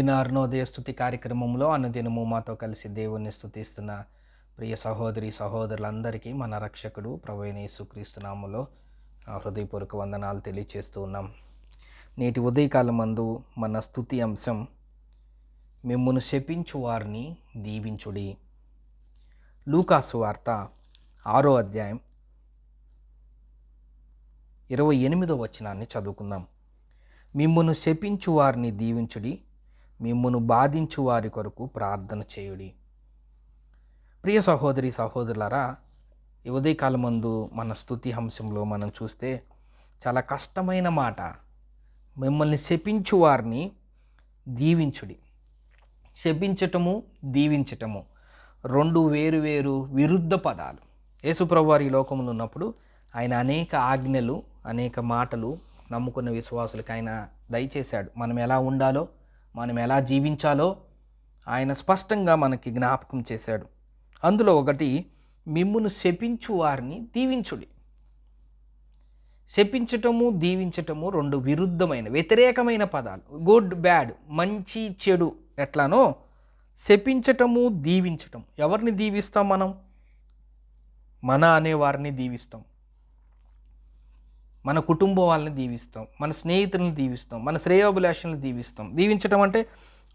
అనుదిన అరుణోదయ స్తుతి కార్యక్రమంలో అనుదినము మాతో కలిసి దేవుణ్ణి స్తుతిస్తున్న ప్రియ సహోదరి సహోదరులందరికీ మన రక్షకుడు ప్రభువైన యేసుక్రీస్తు నామములో హృదయపూర్వక వందనాలు తెలియచేస్తూ ఉన్నాం. నేటి ఉదయకాలం మందు మన స్తుతి అంశం మిమ్మును శపించు వారిని దీవించుడి. లూకాసు వార్త 6వ అధ్యాయం 28వ వచనాన్ని చదువుకుందాం. మిమ్మును శపించు వారిని దీవించుడి, మిమ్మును బాధించు వారి కొరకు ప్రార్థన చేయుడి. ప్రియ సహోదరి సహోదరులారా, ఈ ఉదయకాలం మందు మన స్తుతి అంశంలో మనం చూస్తే చాలా కష్టమైన మాట, మిమ్మల్ని శపించు వారిని దీవించుడి. శపించటము దీవించటము రెండు వేరు విరుద్ధ పదాలు. యేసుప్రభు వారి ఈ లోకంలో ఉన్నప్పుడు ఆయన అనేక ఆజ్ఞలు, అనేక మాటలు నమ్ముకున్న విశ్వాసులకు ఆయన దయచేశాడు. మనం ఎలా ఉండాలో, మనం ఎలా జీవించాలో ఆయన స్పష్టంగా మనకి జ్ఞాపకం చేశాడు. అందులో ఒకటి, మిమ్మును శపించు వారిని దీవించుడి. శపించటము దీవించటము రెండు విరుద్ధమైన వ్యతిరేకమైన పదాలు. గుడ్ బ్యాడ్, మంచి చెడు ఎట్లానో శపించటము దీవించటం. ఎవరిని దీవిస్తాం? మనం మన అనే వారిని దీవిస్తాం, మన కుటుంబం వాళ్ళని దీవిస్తాం, మన స్నేహితులను దీవిస్తాం, మన శ్రేయోభిలాషులను దీవిస్తాం. దీవించడం అంటే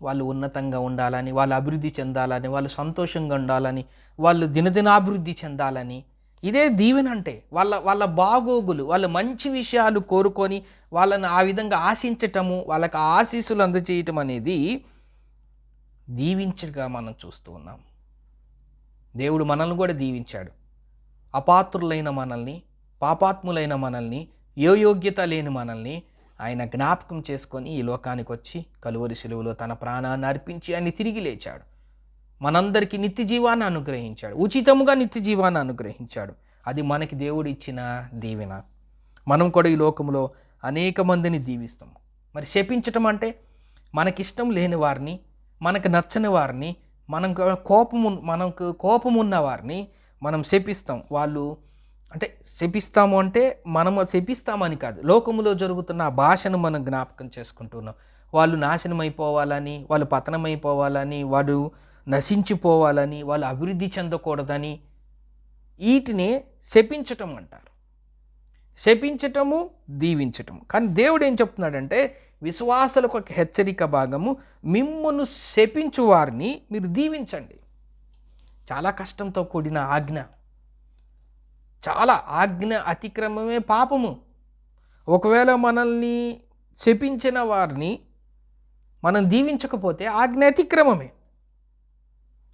వాళ్ళు ఉన్నతంగా ఉండాలని, వాళ్ళు అభివృద్ధి చెందాలని, వాళ్ళు సంతోషంగా ఉండాలని, వాళ్ళు దినదినాభివృద్ధి చెందాలని. ఇదే దీవెన అంటే. వాళ్ళ బాగోగులు, వాళ్ళ మంచి విషయాలు కోరుకొని వాళ్ళని ఆ విధంగా ఆశించటము, వాళ్ళకి ఆశీస్సులు అందజేయటం అనేది దీవించగా మనం చూస్తూ ఉన్నాం. దేవుడు మనల్ని కూడా దీవించాడు. అపాత్రులైన మనల్ని, పాపాత్ములైన మనల్ని, యోగ్యత లేని మనల్ని ఆయన జ్ఞాపకం చేసుకొని ఈ లోకానికి వచ్చి కలువరి శిలువలో తన ప్రాణాన్ని అర్పించి ఆయన తిరిగి లేచాడు. మనందరికీ నిత్య జీవాన్ని అనుగ్రహించాడు, ఉచితముగా నిత్య జీవాన్ని అనుగ్రహించాడు. అది మనకి దేవుడు ఇచ్చిన దీవెన. మనం కూడా ఈ లోకంలో అనేక మందిని దీవిస్తాం. మరి శపించటం అంటే మనకిష్టం లేని వారిని, మనకు నచ్చని వారిని, మనకు కోపమున్న వారిని మనం శపిస్తాం. వాళ్ళు అంటే శపిస్తాము అంటే మనము శపిస్తామని కాదు, లోకములో జరుగుతున్న ఆ భాషను మనం జ్ఞాపకం చేసుకుంటున్నాం. వాళ్ళు నాశనం అయిపోవాలని, వాళ్ళు పతనమైపోవాలని, వాళ్ళు నశించిపోవాలని, వాళ్ళు అభివృద్ధి చెందకూడదని, వీటినే శపించటం అంటారు. శపించటము దీవించటము. కానీ దేవుడు ఏం చెప్తున్నాడంటే, విశ్వాసులకు ఒక హెచ్చరిక భాగము, మిమ్మును శపించు వారిని మీరు దీవించండి. చాలా కష్టంతో కూడిన ఆజ్ఞ. చాలా ఆజ్ఞ అతిక్రమమే పాపము. ఒకవేళ మనల్ని శపించిన వారిని మనం దీవించకపోతే ఆజ్ఞ అతిక్రమమే.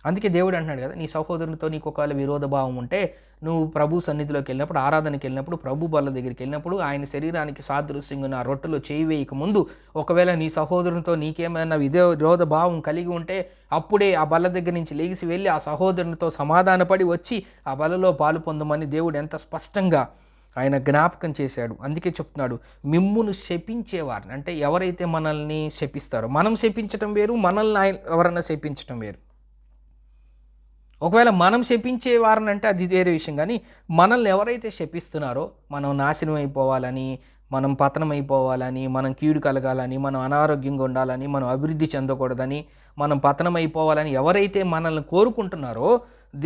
అందుకే దేవుడు అంటున్నాడు కదా, నీ సహోదరునితో నీకు ఒకవేళ విరోధ భావం ఉంటే నువ్వు ప్రభు సన్నిధిలోకి వెళ్ళినప్పుడు, ఆరాధనకి వెళ్ళినప్పుడు, ప్రభు బల్ల దగ్గరికి వెళ్ళినప్పుడు, ఆయన శరీరానికి సాదృశ్యంగా ఆ రొట్టెలో చేయి వేయక ముందు ఒకవేళ నీ సహోదరునితో నీకేమైనా విరోధ భావం కలిగి ఉంటే అప్పుడే ఆ బల్ల దగ్గర నుంచి లేచి వెళ్ళి ఆ సహోదరునితో సమాధానపడి వచ్చి ఆ బలలో పాలు పొందమని దేవుడు ఎంత స్పష్టంగా ఆయన జ్ఞాపకం చేశాడు. అందుకే చెప్తున్నాడు, మిమ్మును శపించేవారిని. అంటే ఎవరైతే మనల్ని శపిస్తారో, మనం శపించటం వేరు, మనల్ని ఎవరన్నా శపించటం వేరు. ఒకవేళ మనం శపించే వారిని అంటే అది వేరే విషయం. కానీ మనల్ని ఎవరైతే శపిస్తున్నారో, మనం నాశనం అయిపోవాలని, మనం పతనం అయిపోవాలని, మనం కీడు కలగాలని, మనం అనారోగ్యంగా ఉండాలని, మనం అభివృద్ధి చెందకూడదని, మనం పతనం అయిపోవాలని ఎవరైతే మనల్ని కోరుకుంటున్నారో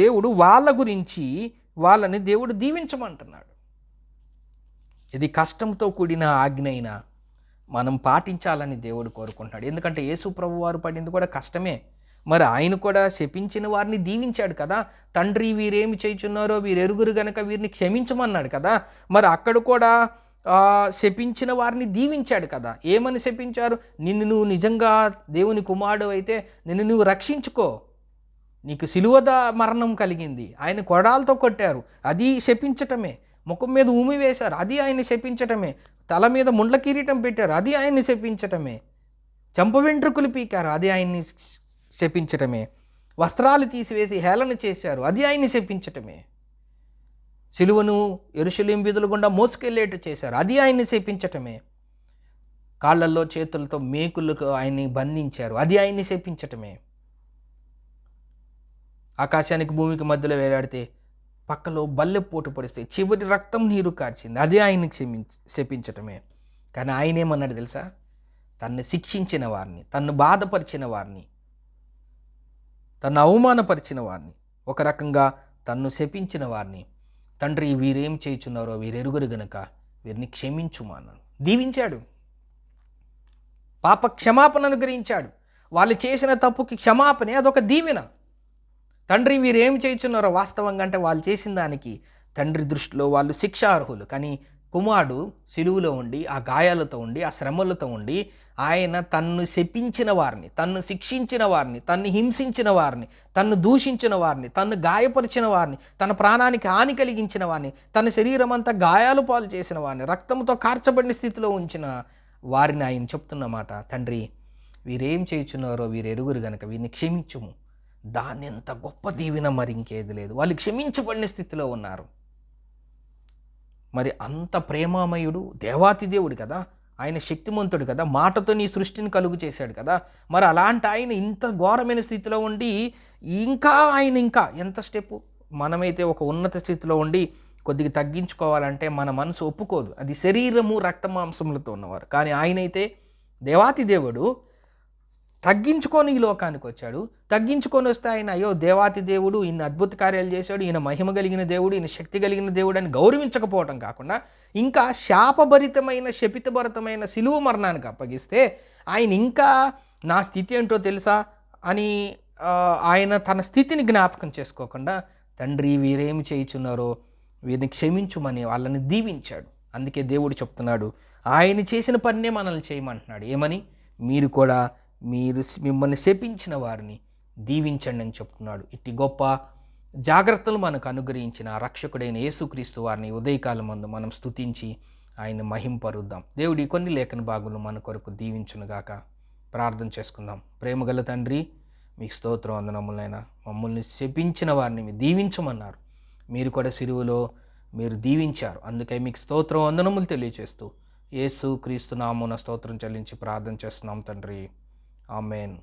దేవుడు వాళ్ళ గురించి వాళ్ళని దేవుడు దీవించమంటున్నాడు. ఇది కష్టంతో కూడిన ఆజ్ఞ అయినా మనం పాటించాలని దేవుడు కోరుకుంటున్నాడు. ఎందుకంటే యేసు ప్రభు వారు పడింది కూడా కష్టమే. మరి ఆయన కూడా శపించిన వారిని దీవించాడు కదా. తండ్రి, వీరేమి చేయుచున్నారో వీరు ఎరుగురు గనక వీరిని క్షమించమన్నాడు కదా. మరి అక్కడ కూడా శపించిన వారిని దీవించాడు కదా. ఏమని శపించారు? నిన్ను నువ్వు నిజంగా దేవుని కుమారుడు అయితే నిన్ను నువ్వు రక్షించుకో, నీకు శిలువద మరణం కలిగింది, ఆయన కొడాలతో కొట్టారు, అది శపించటమే. ముఖం మీద ఉమి వేశారు, అది ఆయన్ని శపించటమే. తల మీద ముండ్ల కిరీటం పెట్టారు, అది ఆయన్ని శపించటమే. చెంప వెంట్రుకలు పీకారు, అది ఆయన్ని శపించటమే. వస్త్రాలు తీసివేసి హేళన చేశారు, అది ఆయన్ని శపించటమే. సిలువను యెరూషలేము వీధుల గుండా మోసుకెళ్ళేట్టు చేశారు, అది ఆయన్ని శపించటమే. కాళ్ళల్లో చేతులతో మేకులకు ఆయన్ని బంధించారు, అది ఆయన్ని శపించటమే. ఆకాశానికి భూమికి మధ్యలో వేలాడితే పక్కలో బల్లెపోటు పొడిస్తే చివరి రక్తం నీరు కార్చింది, అది ఆయన్ని శపించటమే. కానీ ఆయన ఏమన్నాడు తెలుసా? తన్ను శిక్షించిన వారిని, తన్ను బాధపరిచిన వారిని, తన్ను అవమానపరిచిన వారిని, ఒక రకంగా తన్ను శపించిన వారిని, తండ్రి వీరేం చేయుచున్నారో వీరెరుగురు గనుక వీరిని క్షమించుమా అన్నాడు. దీవించాడు, పాప క్షమాపణ అనుగ్రహించాడు. వాళ్ళు చేసిన తప్పుకి క్షమాపణ, అదొక దీవెన. తండ్రి వీరేం చేయుచున్నారో వాస్తవంగా అంటే వాళ్ళు చేసిన దానికి తండ్రి దృష్టిలో వాళ్ళు శిక్షార్హులు. కానీ కుమారుడు సిలువులో ఉండి, ఆ గాయాలతో ఉండి, ఆ శ్రమలతో ఉండి, ఆయన తన్ను శపించిన వారిని, తన్ను శిక్షించిన వారిని, తన్ను హింసించిన వారిని, తన్ను దూషించిన వారిని, తన్ను గాయపరిచిన వారిని, తన ప్రాణానికి హాని కలిగించిన వారిని, తన శరీరం అంతా గాయాలు పాలు చేసిన వారిని, రక్తంతో కార్చబడిన స్థితిలో ఉంచిన వారిని ఆయన చెప్తున్నమాట, తండ్రి వీరేం చేయుచున్నారో వీరెరుగురు గనక వీరిని క్షమించుము. దాన్ని ఎంత గొప్ప దీవెన మరి ఇంకేది లేదు. వాళ్ళు క్షమించబడిన స్థితిలో ఉన్నారు. మరి అంత ప్రేమామయుడు దేవాతి దేవుడు కదా, ఆయన శక్తిమంతుడు కదా, మాటతో నీ సృష్టిని కలుగు చేశాడు కదా. మరి అలాంటి ఆయన ఇంత ఘోరమైన స్థితిలో ఉండి ఆయన ఇంకా ఎంత స్టెప్పు. మనమైతే ఒక ఉన్నత స్థితిలో ఉండి కొద్దిగా తగ్గించుకోవాలంటే మన మనసు ఒప్పుకోదు, అది శరీరము రక్తమాంసములతో ఉన్నవారు. కానీ ఆయనైతే దేవాతి దేవుడు తగ్గించుకొని ఈ లోకానికి వచ్చాడు. తగ్గించుకొని వస్తే ఆయన అయ్యో దేవాతి దేవుడు, ఈయన అద్భుత కార్యాలు చేశాడు, ఈయన మహిమ కలిగిన దేవుడు, ఈయన శక్తి కలిగిన దేవుడు అని గౌరవించకపోవటం కాకుండా ఇంకా శాపభరితమైన శపితభరితమైన సిలువ మరణానికి అప్పగిస్తే ఆయన ఇంకా నా స్థితి ఏంటో తెలుసా అని ఆయన తన స్థితిని జ్ఞాపకం చేసుకోకుండా తండ్రి వీరేమి చేయుచున్నారో వీరిని క్షమించుమని వాళ్ళని దీవించాడు. అందుకే దేవుడు చెప్తున్నాడు, ఆయన చేసిన పనినే మనల్ని చేయమంటున్నాడు. ఏమని? మిమ్మల్ని శపించిన వారిని దీవించండి అని చెప్తున్నాడు. ఇట్టి గొప్ప జాగ్రత్తలు మనకు అనుగ్రహించిన రక్షకుడైన యేసుక్రీస్తు వారిని ఉదయకాలం మందు మనం స్తుతించి ఆయన మహింపరుద్దాం. దేవుడి కొన్ని లేఖన భాగులు మన కొరకు దీవించునుగాక. ప్రార్థన చేసుకుందాం. ప్రేమగల తండ్రి, మీకు స్తోత్రం వందనములైనా. మమ్మల్ని శపించిన వారిని మీరు దీవించమన్నారు. మీరు కూడా సిలువలో మీరు దీవించారు. అందుకే మీకు స్తోత్రం వందనములు తెలియజేస్తూ యేసు క్రీస్తు నామమున స్తోత్రం చెల్లించి ప్రార్థన చేస్తున్నాం తండ్రి. ఆమేన్.